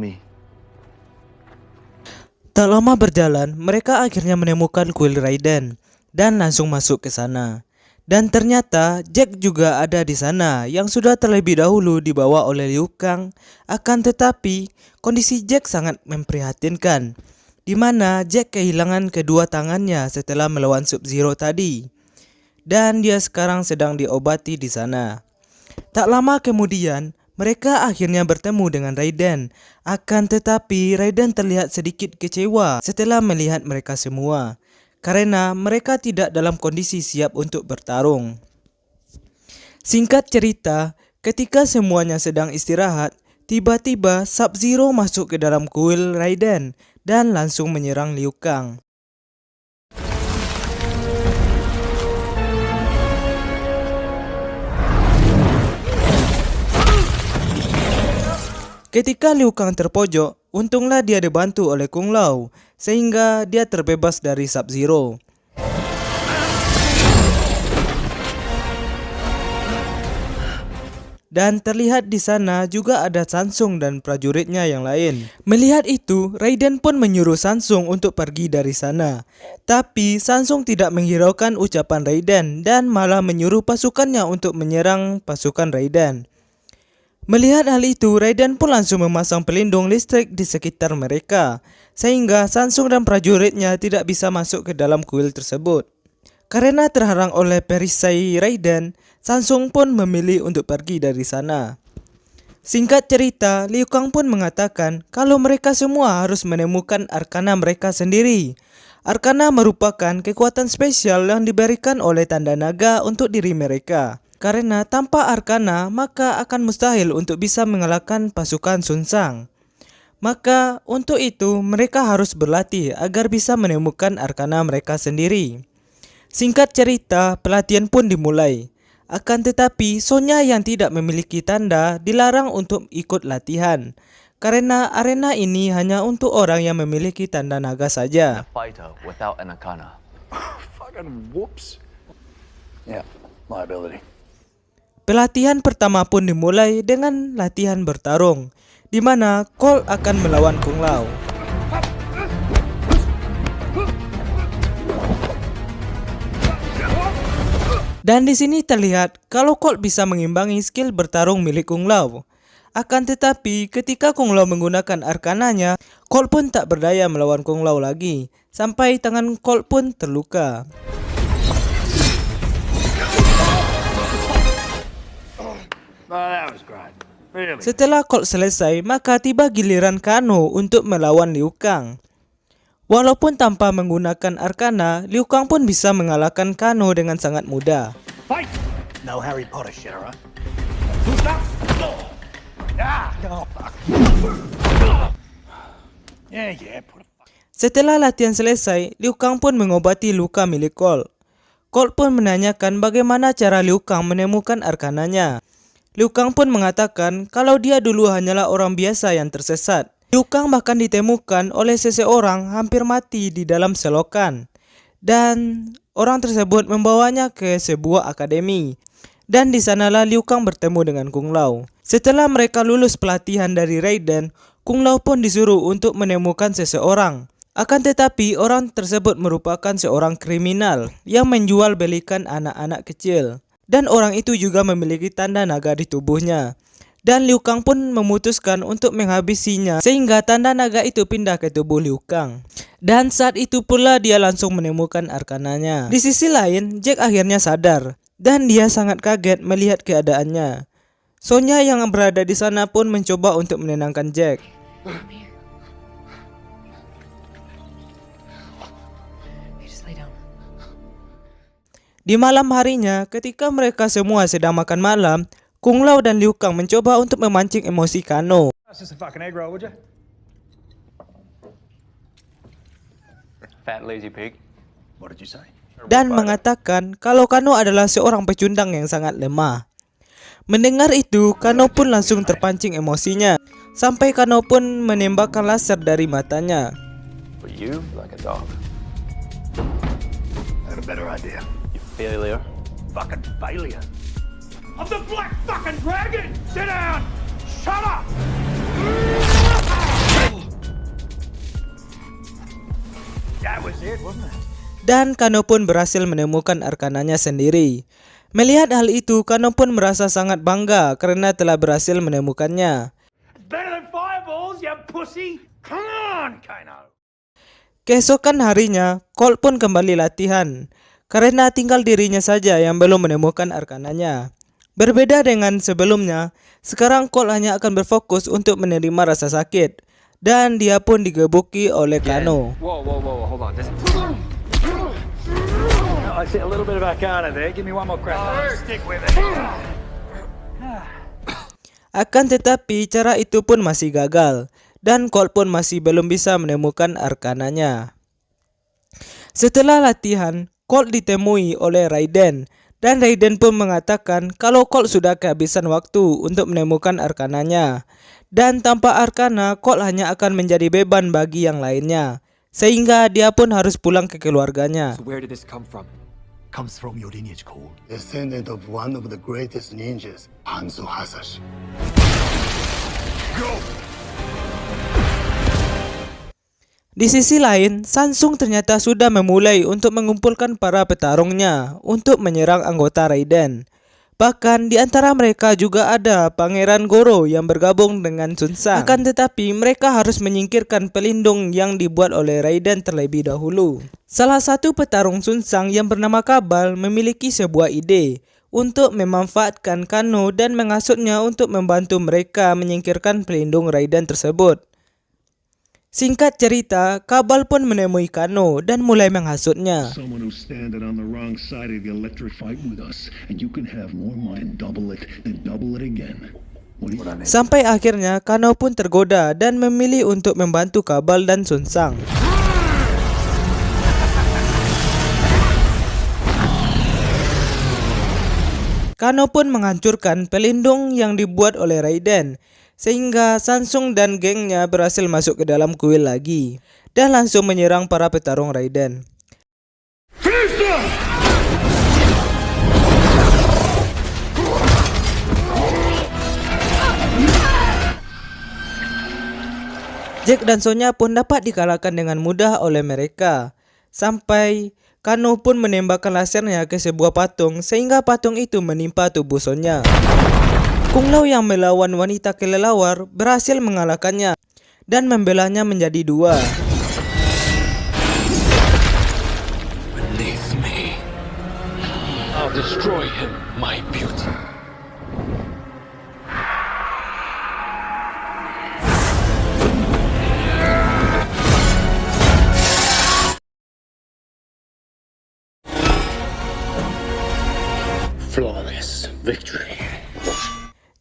me. Tak lama berjalan, mereka akhirnya menemukan kuil Raiden dan langsung masuk ke sana. Dan ternyata Jack juga ada di sana yang sudah terlebih dahulu dibawa oleh Liu Kang. Akan tetapi kondisi Jack sangat memprihatinkan, di mana Jack kehilangan kedua tangannya setelah melawan Sub-Zero tadi. Dan dia sekarang sedang diobati di sana. Tak lama kemudian mereka akhirnya bertemu dengan Raiden. Akan tetapi Raiden terlihat sedikit kecewa setelah melihat mereka semua, karena mereka tidak dalam kondisi siap untuk bertarung. Singkat cerita, ketika semuanya sedang istirahat, tiba-tiba Sub-Zero masuk ke dalam kuil Raiden dan langsung menyerang Liu Kang. Ketika Liu Kang terpojok, untunglah dia dibantu oleh Kung Lao, sehingga dia terbebas dari Sub-Zero. Dan terlihat di sana juga ada Sansung dan prajuritnya yang lain. Melihat itu, Raiden pun menyuruh Sansung untuk pergi dari sana. Tapi Sansung tidak menghiraukan ucapan Raiden dan malah menyuruh pasukannya untuk menyerang pasukan Raiden. Melihat hal itu, Raiden pun langsung memasang pelindung listrik di sekitar mereka, sehingga Sansung dan prajuritnya tidak bisa masuk ke dalam kuil tersebut. Karena terhalang oleh perisai Raiden, Sansung pun memilih untuk pergi dari sana. Singkat cerita, Liu Kang pun mengatakan kalau mereka semua harus menemukan arkana mereka sendiri. Arkana merupakan kekuatan spesial yang diberikan oleh tanda naga untuk diri mereka. Karena tanpa arkana, maka akan mustahil untuk bisa mengalahkan pasukan Sun Shang. Maka untuk itu mereka harus berlatih agar bisa menemukan arkana mereka sendiri. Singkat cerita, pelatihan pun dimulai. Akan tetapi Sonya yang tidak memiliki tanda dilarang untuk ikut latihan, karena arena ini hanya untuk orang yang memiliki tanda naga saja. Fighter without an arcana. Fucking whoops. Yeah, liability. Pelatihan pertama pun dimulai dengan latihan bertarung, di mana Colt akan melawan Kung Lao. Dan di sini terlihat kalau Colt bisa mengimbangi skill bertarung milik Kung Lao. Akan tetapi ketika Kung Lao menggunakan arkananya, Colt pun tak berdaya melawan Kung Lao lagi, sampai tangan Colt pun terluka. Setelah Colt selesai, maka tiba giliran Kano untuk melawan Liu Kang. Walaupun tanpa menggunakan arkana, Liu Kang pun bisa mengalahkan Kano dengan sangat mudah. Fight! No Harry Potter shit, alright? Setelah latihan selesai, Liu Kang pun mengobati luka milik Colt. Colt pun menanyakan bagaimana cara Liu Kang menemukan arkananya. Liu Kang pun mengatakan kalau dia dulu hanyalah orang biasa yang tersesat. Liu Kang bahkan ditemukan oleh seseorang hampir mati di dalam selokan. Dan orang tersebut membawanya ke sebuah akademi. Dan di sanalah Liu Kang bertemu dengan Kung Lao. Setelah mereka lulus pelatihan dari Raiden, Kung Lao pun disuruh untuk menemukan seseorang. Akan tetapi orang tersebut merupakan seorang kriminal yang menjual belikan anak-anak kecil. Dan orang itu juga memiliki tanda naga di tubuhnya. Dan Liu Kang pun memutuskan untuk menghabisinya, sehingga tanda naga itu pindah ke tubuh Liu Kang. Dan saat itu pula dia langsung menemukan arkananya. Di sisi lain, Jack akhirnya sadar. Dan dia sangat kaget melihat keadaannya. Sonya yang berada di sana pun mencoba untuk menenangkan Jack. Di malam harinya, ketika mereka semua sedang makan malam, Kung Lao dan Liu Kang mencoba untuk memancing emosi Kano. Fat lazy pig. What did you say? Dan mengatakan kalau Kano adalah seorang pecundang yang sangat lemah. Mendengar itu, Kano pun langsung terpancing emosinya, sampai Kano pun menembakkan laser dari matanya. But you like a dog. I had a better idea. Failure. Fucking failure. I'm the Black fucking Dragon! Sit down! Shut up! Dan Kano pun berhasil menemukan arkananya sendiri. Melihat hal itu, Kano pun merasa sangat bangga karena telah berhasil menemukannya. Better than fireballs, you pussy! Come on, Kano! Keesokan harinya, Colt pun kembali latihan karena tinggal dirinya saja yang belum menemukan arkananya. Berbeda dengan sebelumnya, sekarang Colt hanya akan berfokus untuk menerima rasa sakit dan dia pun digebuki oleh Kano. Whoa, hold on. I see a little bit of Arcana there. Give me one more crack. Stick with it. Akan tetapi cara itu pun masih gagal dan Colt pun masih belum bisa menemukan arkananya. Setelah latihan, Colt ditemui oleh Raiden dan Raiden pun mengatakan kalau Colt sudah kehabisan waktu untuk menemukan arkananya. Dan tanpa arkana, Colt hanya akan menjadi beban bagi yang lainnya. Sehingga dia pun harus pulang ke keluarganya. So where did this come from? Comes from your lineage called. Descendant of one of the greatest ninjas, Hanzo Hasashi. Di sisi lain, Samsung ternyata sudah memulai untuk mengumpulkan para petarungnya untuk menyerang anggota Raiden. Bahkan di antara mereka juga ada Pangeran Goro yang bergabung dengan Sun Sang. Akan tetapi mereka harus menyingkirkan pelindung yang dibuat oleh Raiden terlebih dahulu. Salah satu petarung Sun Sang yang bernama Kabal memiliki sebuah ide untuk memanfaatkan Kano dan menghasutnya untuk membantu mereka menyingkirkan pelindung Raiden tersebut. Singkat cerita, Kabal pun menemui Kano dan mulai menghasutnya. Someone who's standing on the wrong side of the electric fight with us, and you can have more money, double it, then double it again. What do you... Sampai akhirnya Kano pun tergoda dan memilih untuk membantu Kabal dan Sun Sang. Kano pun menghancurkan pelindung yang dibuat oleh Raiden, sehingga Samsung dan gengnya berhasil masuk ke dalam kuil lagi dan langsung menyerang para petarung Raiden. Jack dan Sonya pun dapat dikalahkan dengan mudah oleh mereka, sampai Kano pun menembakkan lasernya ke sebuah patung sehingga patung itu menimpa tubuh Sonya. Kung Lao yang melawan wanita kelelawar berhasil mengalahkannya dan membelahnya menjadi dua. Beneath me, I'll destroy him, my beauty. Flawless victory.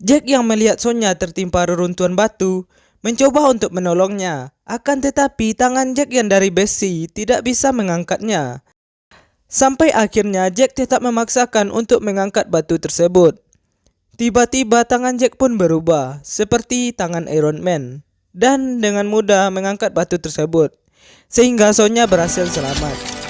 Jack yang melihat Sonya tertimpa reruntuhan batu mencoba untuk menolongnya. Akan tetapi tangan Jack yang dari besi tidak bisa mengangkatnya. Sampai akhirnya Jack tetap memaksakan untuk mengangkat batu tersebut. Tiba-tiba tangan Jack pun berubah seperti tangan Iron Man dan dengan mudah mengangkat batu tersebut sehingga Sonya berhasil selamat.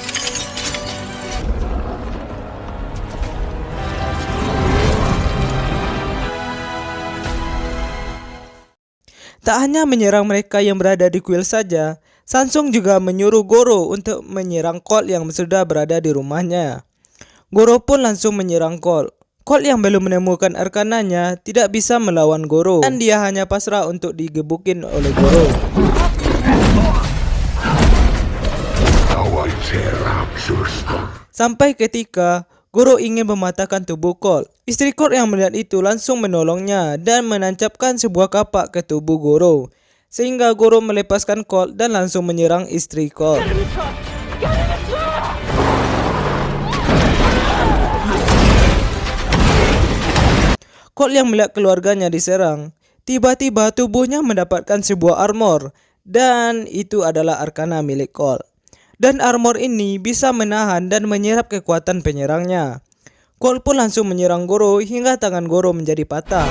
Tak hanya menyerang mereka yang berada di kuil saja, Samsung juga menyuruh Goro untuk menyerang Colt yang sudah berada di rumahnya. Goro pun langsung menyerang Colt. Colt yang belum menemukan arkananya tidak bisa melawan Goro dan dia hanya pasrah untuk digebukin oleh Goro. Sampai ketika Goro ingin mematahkan tubuh Colt. Istri Colt yang melihat itu langsung menolongnya dan menancapkan sebuah kapak ke tubuh Goro. Sehingga Goro melepaskan Colt dan langsung menyerang istri Colt. Colt yang melihat keluarganya diserang, tiba-tiba tubuhnya mendapatkan sebuah armor dan itu adalah arkana milik Colt. Dan armor ini bisa menahan dan menyerap kekuatan penyerangnya. Colt pun langsung menyerang Goro hingga tangan Goro menjadi patah.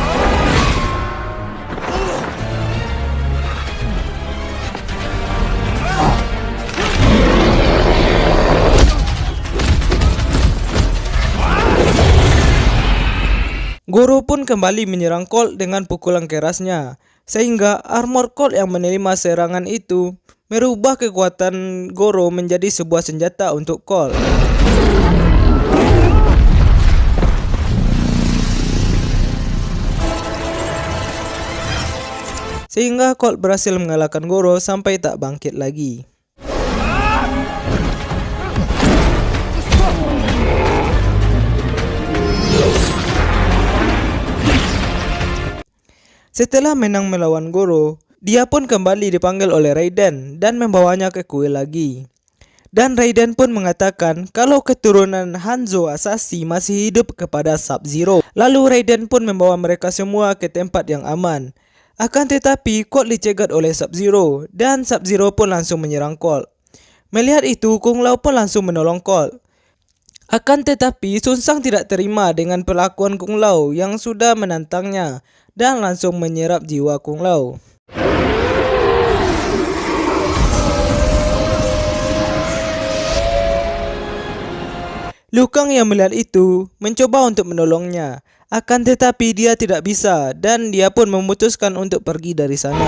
Goro pun kembali menyerang Colt dengan pukulan kerasnya, sehingga armor Colt yang menerima serangan itu merubah kekuatan Goro menjadi sebuah senjata untuk Colt. Sehingga Colt berhasil mengalahkan Goro sampai tak bangkit lagi. Setelah menang melawan Goro, dia pun kembali dipanggil oleh Raiden dan membawanya ke kuil lagi. Dan Raiden pun mengatakan kalau keturunan Hanzo Asasi masih hidup kepada Sub-Zero. Lalu Raiden pun membawa mereka semua ke tempat yang aman. Akan tetapi Colt dicegat oleh Sub-Zero dan Sub-Zero pun langsung menyerang Colt. Melihat itu, Kung Lao pun langsung menolong Colt. Akan tetapi Sun Sang tidak terima dengan perlakuan Kung Lao yang sudah menantangnya dan langsung menyerap jiwa Kung Lao. Liu Kang yang melihat itu mencoba untuk menolongnya, akan tetapi dia tidak bisa dan dia pun memutuskan untuk pergi dari sana.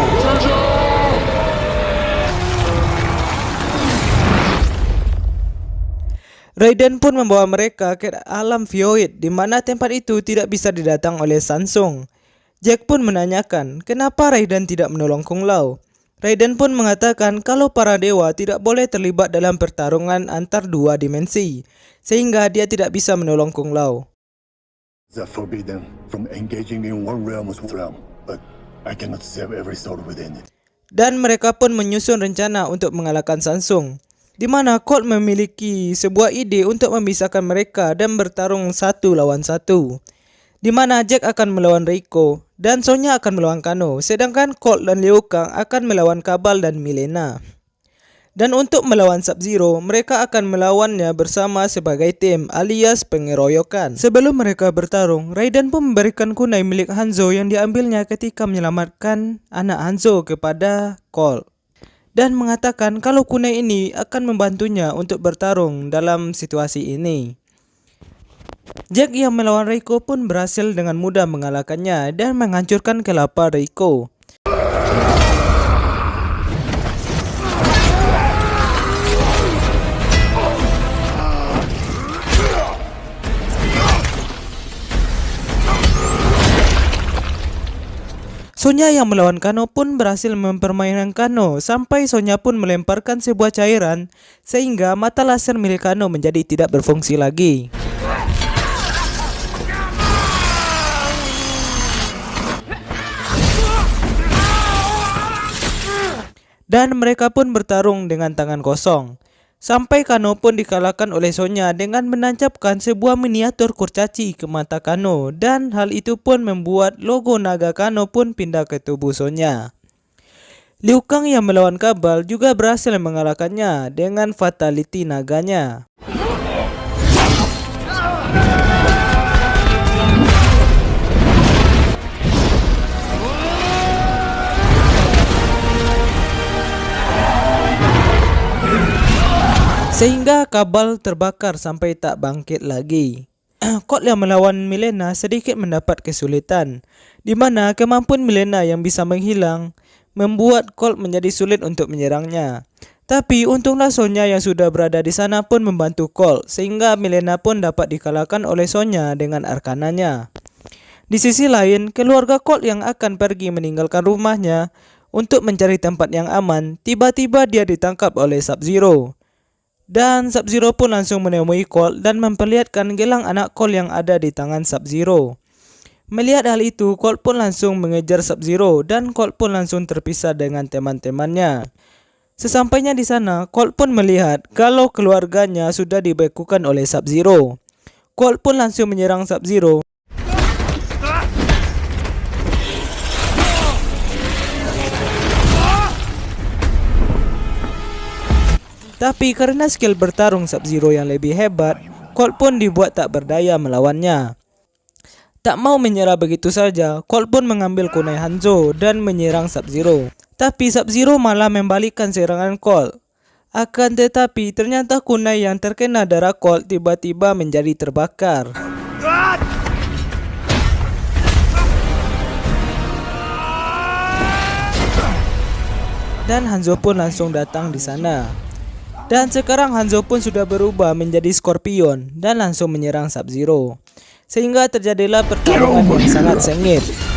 Raiden pun membawa mereka ke alam Void di mana tempat itu tidak bisa didatang oleh Sansung. Jack pun menanyakan kenapa Raiden tidak menolong Kung Lao. Raiden pun mengatakan kalau para dewa tidak boleh terlibat dalam pertarungan antar dua dimensi, sehingga dia tidak bisa menolong Kung Lao. They're forbidden from engaging in one realm's realm, but I cannot save every soul within it. Dan mereka pun menyusun rencana untuk mengalahkan Sansung, di mana Colt memiliki sebuah ide untuk memisahkan mereka dan bertarung 1 lawan 1. Di mana Jack akan melawan Reiko dan Sonya akan melawan Kano, sedangkan Colt dan Liu Kang akan melawan Kabal dan Milena. Dan untuk melawan Sub-Zero, mereka akan melawannya bersama sebagai tim alias pengeroyokan. Sebelum mereka bertarung, Raiden pun memberikan kunai milik Hanzo yang diambilnya ketika menyelamatkan anak Hanzo kepada Colt. Dan mengatakan kalau kunai ini akan membantunya untuk bertarung dalam situasi ini. Jack yang melawan Reiko pun berhasil dengan mudah mengalahkannya dan menghancurkan kelapa Reiko. Sonya yang melawan Kano pun berhasil mempermainkan Kano sampai Sonya pun melemparkan sebuah cairan sehingga mata laser milik Kano menjadi tidak berfungsi lagi. Dan mereka pun bertarung dengan tangan kosong. Sampai Kano pun dikalahkan oleh Sonya dengan menancapkan sebuah miniatur kurcaci ke mata Kano. Dan hal itu pun membuat logo naga Kano pun pindah ke tubuh Sonya. Liu Kang yang melawan Kabal juga berhasil mengalahkannya dengan fatality naganya. Sehingga Kabal terbakar sampai tak bangkit lagi. Colt yang melawan Milena sedikit mendapat kesulitan, di mana kemampuan Milena yang bisa menghilang membuat Colt menjadi sulit untuk menyerangnya. Tapi untunglah Sonya yang sudah berada di sana pun membantu Colt, sehingga Milena pun dapat dikalahkan oleh Sonya dengan arkananya. Di sisi lain, keluarga Colt yang akan pergi meninggalkan rumahnya untuk mencari tempat yang aman, tiba-tiba dia ditangkap oleh Sub-Zero. Dan Sub-Zero pun langsung menemui Colt dan memperlihatkan gelang anak Colt yang ada di tangan Sub-Zero. Melihat hal itu, Colt pun langsung mengejar Sub-Zero dan Colt pun langsung terpisah dengan teman-temannya. Sesampainya di sana, Colt pun melihat kalau keluarganya sudah dibekukan oleh Sub-Zero. Colt pun langsung menyerang Sub-Zero. Tapi karena skill bertarung Sub-Zero yang lebih hebat, Colt pun dibuat tak berdaya melawannya. Tak mau menyerah begitu saja, Colt pun mengambil kunai Hanzo dan menyerang Sub-Zero. Tapi Sub-Zero malah membalikkan serangan Colt. Akan tetapi ternyata kunai yang terkena darah Colt tiba-tiba menjadi terbakar. dan Hanzo pun langsung datang di sana. Dan sekarang Hanzo pun sudah berubah menjadi Scorpion dan langsung menyerang Sub-Zero. Sehingga terjadilah pertarungan yang sangat sengit.